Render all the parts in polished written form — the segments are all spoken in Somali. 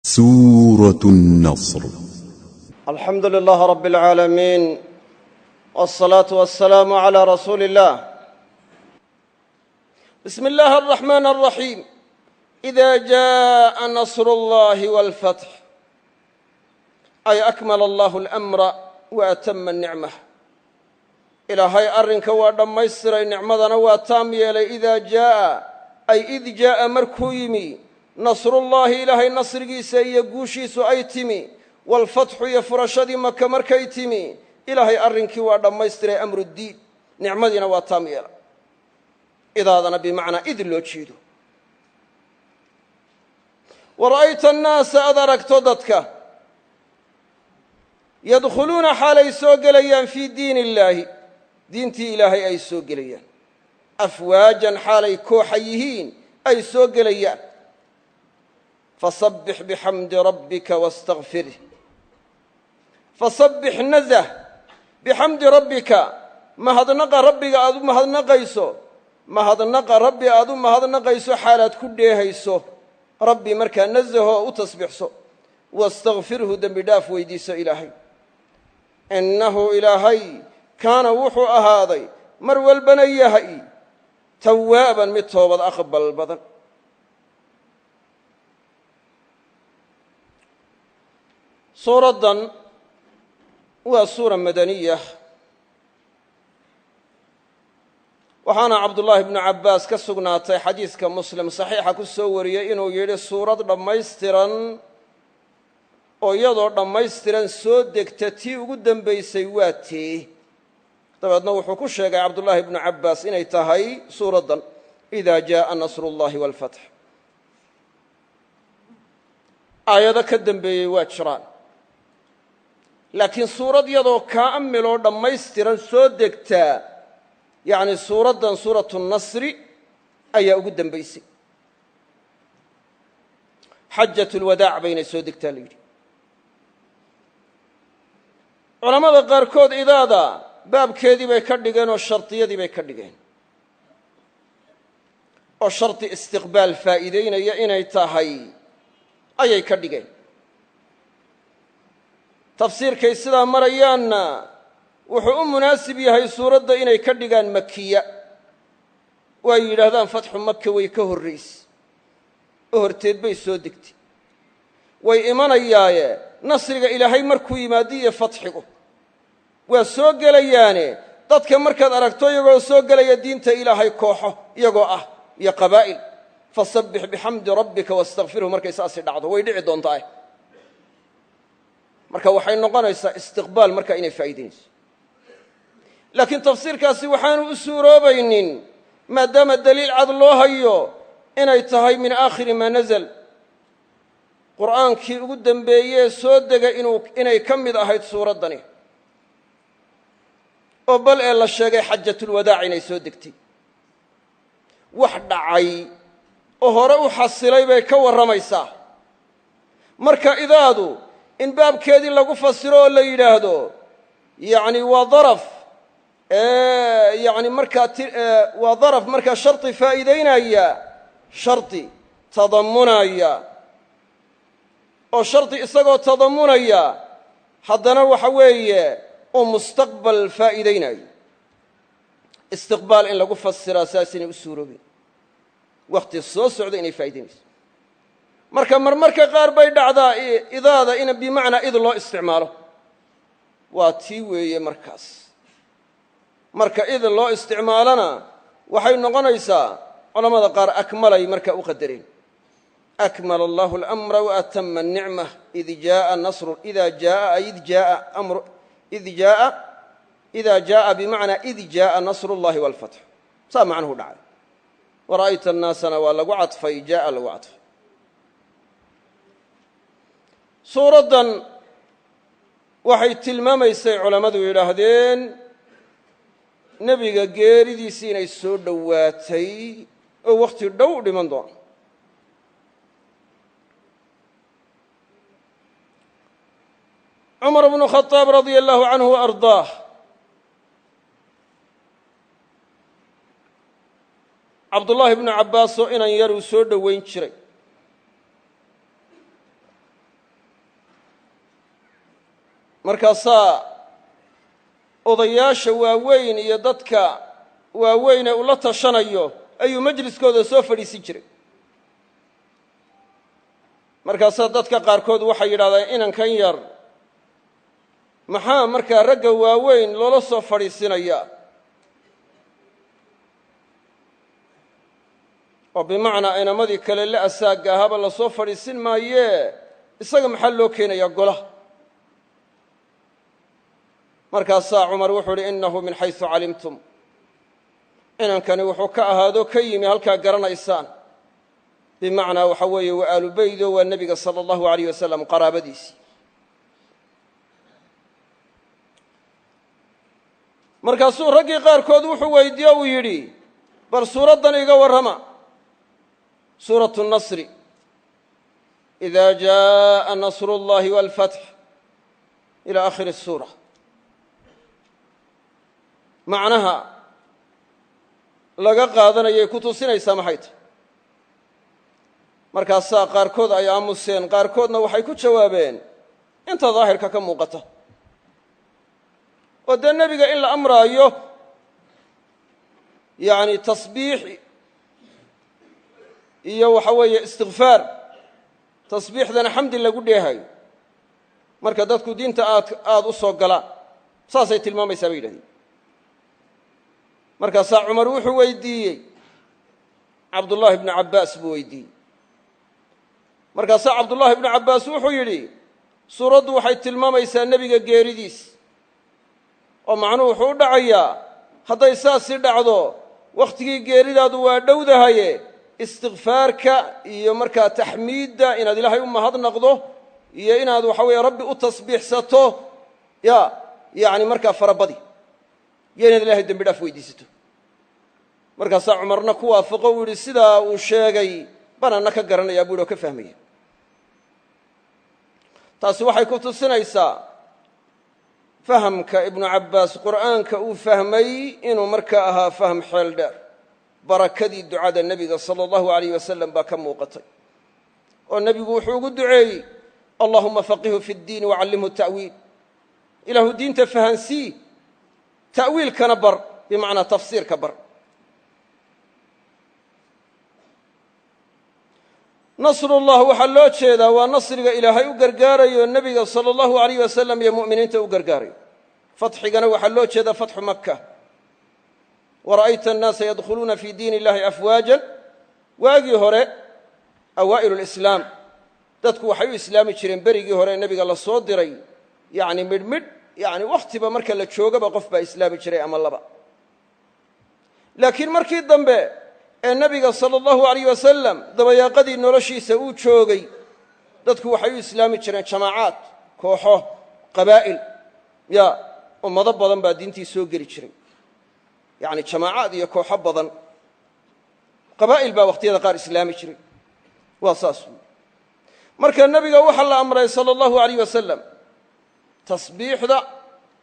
سورة النصر. الحمد لله رب العالمين، والصلاة والسلام على رسول الله. بسم الله الرحمن الرحيم. إذا جاء نصر الله والفتح، أي أكمل الله الأمر وأتم النعمة. إلهي أرنك ودميستري نعمدنا وأتام يلي. إذا جاء أي إذ جاء مركويمي نصر الله إلهي نصرgiisa iyo guushiisu ay timi, walfatxu iyo furashadii maka markay timi, ilaahay arrinkii waa dhammaystiray amruddiin, nicmadiina waa taam yeela. idaadana bimacnaa id loo jeedo. wara'ayta annaasa ad aragto dadka yadkhuluuna xaalay soo gelayaan fii diin illaahi, diintii ilaahay ay soo gelayaan, afwaajan xaalay kooxa yihiin ay soo gelayaan. fasabbix bixamdi rabbika wastakfirh. fasabbix nazah bixamdi rabbika, mahadnaqa rabbiga aad u mahadnaqayso, mahadnaqa rabbi aad u mahadnaqayso xaalaad ku dheehayso rabbi markaa nazaho u tasbiixso. wastakfirhu dembi dhaaf weydiiso ilaahay. innahu ilaahay kaana wuxuu ahaaday mar walbana yahay tawaaban mid toobad aqbal badan. suuraddan waa suura madaniya, waxaana cabdullaahi bnu cabbaas ka sugnaatay xadiiska muslim saxiixa ku soo wariyey inuu yidhi suurad dhammaystiran oo iyadoo dhammaystiran soo degta tii ugu dembaysay waa tee. dabeedna wuxuu ku sheegay cabdullaahi bnu cabbaas inay tahay suuraddan idaa jaa'a nasru llahi waalfatx. aayado ka dembeeyey waa jiraan, laakiin suurad yadoo kaamil oo dhammaystiran soo degtaa, yacni suuraddan suuratu nasri ayaa ugu dembaysay. xajatulwadaac baynay soo degtaa la yidhi. culammada qaarkood idaada baabkeedii bay ka dhigeen oo shardiyadii bay ka dhigeen, oo shardi istiqbaal faa'iidaynaya inay tahay ayay ka dhigeen. tafsiirkay sidaa marayaanna wuxuu u munaasib yahay suuradda inay ka dhigaan makiya, oo ay yidhaahdaan fatxu maka way ka horrayse oo horteed bay soo degtay. way imanayaaye nasriga ilaahay markuu yimaado iyo fatxigu waa soo gelayaane, dadka markaad aragto iyagoo soo gelaya diinta ilaahay kooxo iyagoo ah iyo qabaa'il, fasabbix bixamdi rabbika wastakfirhu markay saasi dhacdo way dhici doontaa. marka waxay noqonaysaa istiqbaal marka inay faa'iidaynayso. laakiin tafsiirkaasi waxaanu u suuroobaynin maadaama daliil cad loo hayo inay tahay min aakhiri maa nazal, qur'aankii ugu dembeeyee soo dega inay ka mid ahayd suuraddani, oo bal ee la sheegay xajatulwadaac inay soo degtay. wax dhacay oo hore u xasilay bay ka warramaysaa. marka idaadu in baabkeedii lagu fasiro oo la yidhaahdo yacni waa daraf yani markaa waa daraf markaa shardi faa'iidaynaya, shardi tadammunaya, oo shardi isagoo tadammunaya haddana waxa weeye oo mustaqbal faa'iidaynayo. istiqbaal in lagu fasiraa saasinay u suuroobeen, wakhti soo socda inay faa'idaynayso. marka marmarka qaar bay dhacdaa idaada in bimacnaa id loo isticmaalo, waa tii weeye markaas. marka id loo isticmaalana waxay noqonaysaa culammada qaar akmalay marka u qadareen. akmala allahu alamra waatama anicmah id jaaa nasru ida jaaa id jaaa amru id jaaa ida jaaa bimacnaa id jaaa nasru llahi waalfatx, saa macnuhu dhacay. wara'ayta annaasana waa lagu cadfay, jaaa lagu cadfay. suuraddan waxay tilmaamaysay culammadu yidhaahdeen nebiga geeridiisii inay soo dhowaatay oo wakhti dhow dhiman doono. cumar bnu khadaab radia allahu canhu wa ardaah cabdullaahi bnu cabbaas oo inan yar uu soo dhowayn jiray markaasaa odayaasha waaweyn iyo dadka waaweyn ee ula tashanayo ayuu majliskooda soo fadhiisin jiray. markaasaa dadka qaarkood waxay yidhahdeen inankan yar maxaa markaa ragga waaweyn loola soo fadhiisinayaa, oo bimacnaa inamadii kale la asaagga ahaaba la soo fadhiisin maayee isaga maxaa loo keenayaa golaha. markaasaa cumar wuxuu uhi innahu min xaysu calimtum, inankani wuxuu ka ahaado ka yimi halkaa garanaysaan, bimacnaa waxa weeye waa aalu beydo waa nebiga sala allahu alayh wasalam qaraabadiisii. markaasuu raggii qaarkood wuxuu weydiiye uu yidhi bal suuraddan iga warrama, suuratu nasri, ida jaءa nasru اllahi wاlfatx ila akhiri الsuura. macnaha laga qaadanayay ku tusinaysaa maxay tahy? markaasaa qaarkood ay aamuseen, qaarkoodna waxay ku jawaabeen inta daahirka ka muuqata, oo dee nebiga in la amraayo yani tasbiix iyo waxa weeye istikfaar, tasbiixdana xamdi lagu dheehayo marka dadku diinta aad u soo galaan, saasay tilmaamaysaa bay yidhahdeen. markaasaa cumar wuxuu weydiiyey, cabdullaahi bnu cabbaas buu weydiiyey. markaasaa cabdullaahi bnu cabbaas wuxuu yidhi suuraddu waxay tilmaamaysaa nebiga geeridiis, oo macnuhu wuxuu u dhacayaa hadday saasii dhacdo wakhtigii geeridaadu waa dhowdahaye istikfaarka iyo markaa taxmiidda inaad ilaahay u mahadnaqdo iyo inaad waxa weeye rabbi u tasbiixsato yani markaa farabadi iyo inaad ilahay dembi dhaaf weydiisato. markaasaa cumarna ku waafaqo uu yidhi sidaa uu sheegay banaanna ka garanayaa buu yidhi oo ka fahmaya. taasi waxay ku tusinaysaa fahamka ibnu cabbaas qur'aanka uu fahmay inuu markaa ahaa fahm xeel dheer. barakadii ducada nebiga sala allahu alayh wasalam baa ka muuqatay, oo nebigu wuxuu ugu duceeyey allahuma faqihu fi ddiini wacallimhu ta'wiil, ilaahu diinta fahansii ta'wiilkana bar, bimacnaa tafsiirka bar. nasrullah waxaa loo jeedaa waa nasriga ilaahay u gargaarayo nebiga sala allahu alayh wasalam iyo mu'miniinta u gargaarayo. fatxigana waxaa loo jeedaa fatxu maka. wara'ayta annaasa yadkhuluuna fii diin illahi afwaajan, waagii hore awaa'ilu lislaam dadku waxay u islaami jireen berigii hore nebiga la soo diray yani midhmidh, yani wakhtiba marka la joogaba qof baa islaami jiray ama laba. laakiin markii dambe ee nebiga sala allahu alayh wasalam dabayaaqadii noloshiisa uu joogay dadku waxay u islaami jireen jamaacaad, kooxo, qabaa'il, ummado badan baa diintii soo geli jiray, yani jamaacaad iyo kooxo badan, qabaa'il baa wakhtiyada qaar islaami jiray. waa saas. marka nebiga waxaa la amray sala allahu alayh wasalam tasbiixda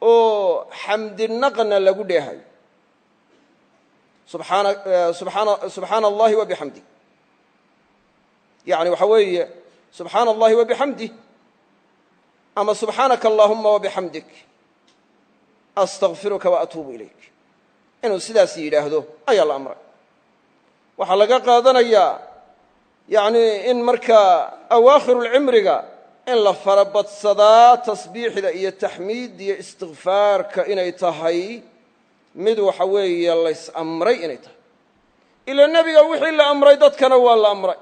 oo xamdinaqna lagu dheehayo, subxaana allahi wa bixamdih, yani waxa weeye subxaana allahi wa bixamdih ama subxaanaka allahuma wa bixamdik astakfiruka wa atuubu ilayk, inuu sidaas yidhaahdo ayaa la amray. waxaa laga qaadanayaa yani in markaa awaakhirulcimriga in la farabadsadaa tasbiixda iyo taxmiidda iyo istikfaarka inay tahay mid waxa weeye lays amray inay tahay. ila nebiga wixii la amray dadkana waa la amray,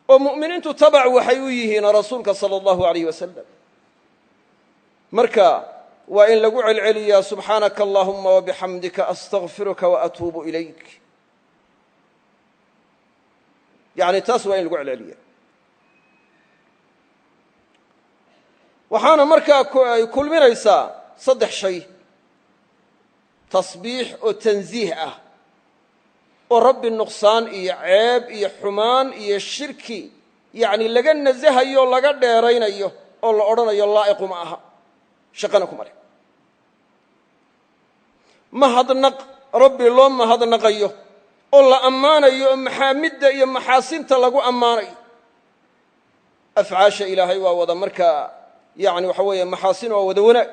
oo mu'miniintu tabac waxay u yihiin rasuulka sala allahu alayh wasalam. marka waa in lagu celceliyaa subxaanaka allahuma wa bixamdika astakfiruka wa atuubu ilayk, yani taas waa in lagu celceliya. waxaana markaa ay kulminaysaa saddex shay: tasbiix oo tansiih ah, oo rabbi nuqsaan iyo ceeb iyo xumaan iyo shirki yani laga nasahayo o laga dheeraynayo oo la odhanayo laa'iqu ma aha, shaqana kuma leh. mahadnaq rabbi loo mahadnaqayo oo la ammaanayo oo maxaamidda iyo maxaasinta lagu ammaanayo. afcaasha ilaahay waa wada markaa yani waxa weeye maxaasin waa wada wanaag.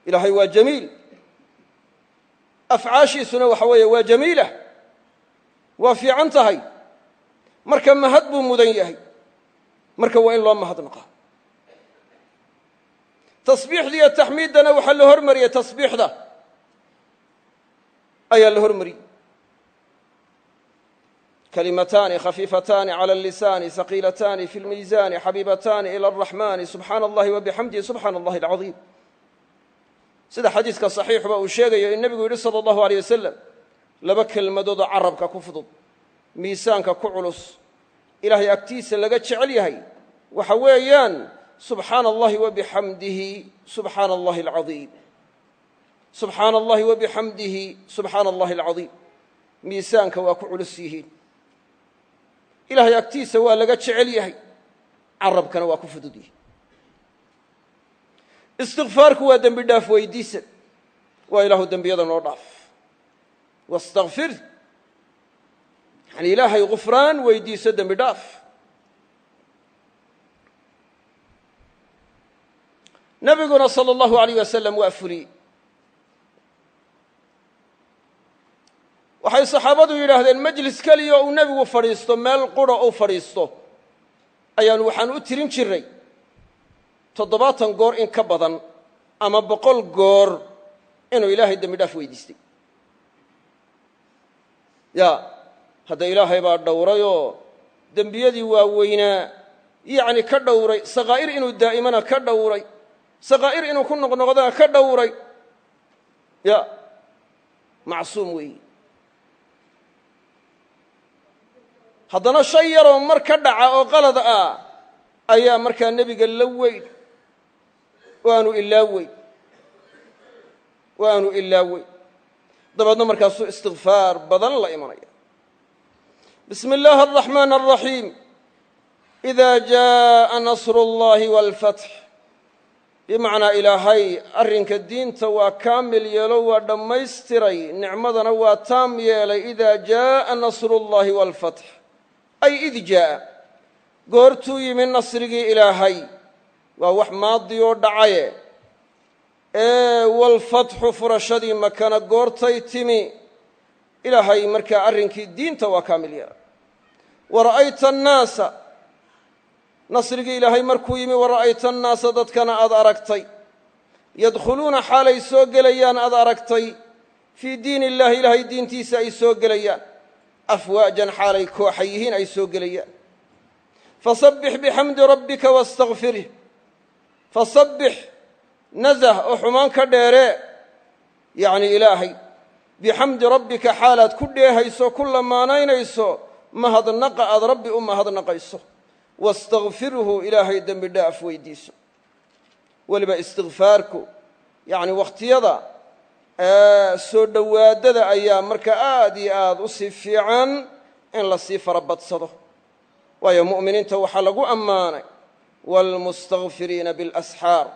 ilaahay waa jamiil, afcaashiisuna waxa weeye waa jamiila, waa fiican tahay, marka mahad buu mudan yahay, marka waa in loo mahadnaqaa. tasbiixda iyo taxmiiddana waxaa la hormariyey, tasbiixda ayaa la hormariyey. kalimataani khafiifataani cala allisaani haqiilataani fi lmiisaani xabiibataani ila araxmaani subxaana allahi wabixamdihi subxaana allahi alcadiim. sida xadiiska saxiixuba uu sheegayo in nebigu yidhi sala allahu aleyh wasalam, laba kelmadoodoo carabka ku fudud, miisaanka ku culus, ilaahay agtiisa laga jecel yahay, waxa weeyaan subxaana allahi wabixamdihi subxaana allahi alcadiim. subxaana allahi wabixamdihi subxaana allahi alcadiim. miisaanka waa ku culus yihiin, ilaahay agtiisa waa laga jecel yahay, carabkana waa ku fudud yihiin. istikfaarku waa dembi dhaaf weydiisan, waa ilaahu dembiyada noo dhaaf. wastakfir, yani ilaahay gufraan weydiiso dembi dhaaf. nebiguna sala allahu alayh wasalam waa fuliyey. waxay saxaabadu yidhaahdeen majlis keliya uu nebigu fadhiisto, meel qura uu fadhiisto, waxaan u tirin jiray 70 goor in ka badan ama 100 goor inuu ilaahay dembi dhaaf weydiistay. hadda ilaahay baa dhowrayoo dembiyadii waaweynaa yacni ka dhowray, sakaa'ir inuu daa'imana ka dhowray, sakaa'ir inuu ku noqnoqdana ka dhowray. macsuum weeyi. haddana shay yaroo mar ka dhaca oo qalad ah ayaa markaa nebiga la weyn oo aanu ilaawey. dabeedna markaasuu istikfaar badan la imanaya. bismi illaahi araxmaan araxiim. idaa jaaa nasru اllahi wاlfatx. bimacnaa ilaahay arrinka diinta waa kaamil yeelo, waa dhammaystiray, nicmadana waa taam yeelay. idaa jaaa nasru اllahi wاlfatx, ay id jaa'a, goortuu yimi nasrigii ilaahay, waa wax maadi oo dhacaye. walfatxu, furashadii makana goortay timi, ilaahay markaa arrinkii diinta waa kaamil yeelay. wara'ayta annaasa, nasrigii ilaahay markuu yimi, wara'ayta annaasa, dadkana aad aragtay, yadkhuluuna xaalay soo gelayaan aad aragtay, fii diin illahi, ilaahay diintiisa ay soo gelayaan, afwaajan xaalay kooxa yihiin ay soo gelayaan. fasabbix bixamdi rabbika wastakfirih. fasabbix, nazah oo xumaan ka dheeree, yacni ilaahay, bixamdi rabbika xaalaad ku dheehayso, ku lamaanaynayso mahadnaqa aad rabbi u mahadnaqayso. wastakfirhu, ilaahay dembi dhaaf weydiiso. weliba istikfaarku yacni wakhtiyada soo dhowaadada ayaa marka aad iyo aad u sii fiican in la sii farabadsado. waayo mu'miniinta waxaa lagu ammaanay waalmustakfiriina biاlasxaar,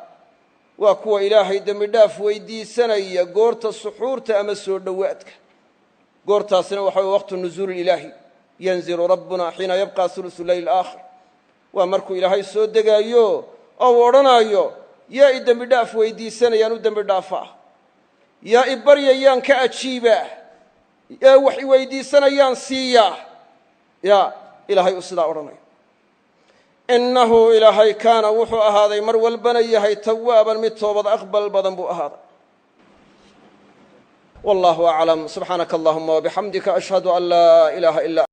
waa kuwa ilaahay dembi dhaaf weydiisanaya goorta suxuurta ama soo dhowaadka. goortaasina waxa way waqtu nuzuuli ilaahi, yanzilu rabbuna xiina yabqa ulusu leyl aakhir. waa markuu ilaahay soo degaayo oo uu odhanaayo, yaa i dembi dhaaf weydiisanayaan u dembi dhaafaa, yaa i baryayaan ka ajiibaa, yaa wax i weydiisanayaan siiyaa. ilaahay uu sidaa odhanayo. innahu ilaahay kaana wuxuu ahaaday, mar walbana yahay, tawaaban mid toobad aqbal badan buu ahaaday. wallahu aclam. subxaanaka allahuma wabixamdika ashhadu an laa ilaaha ila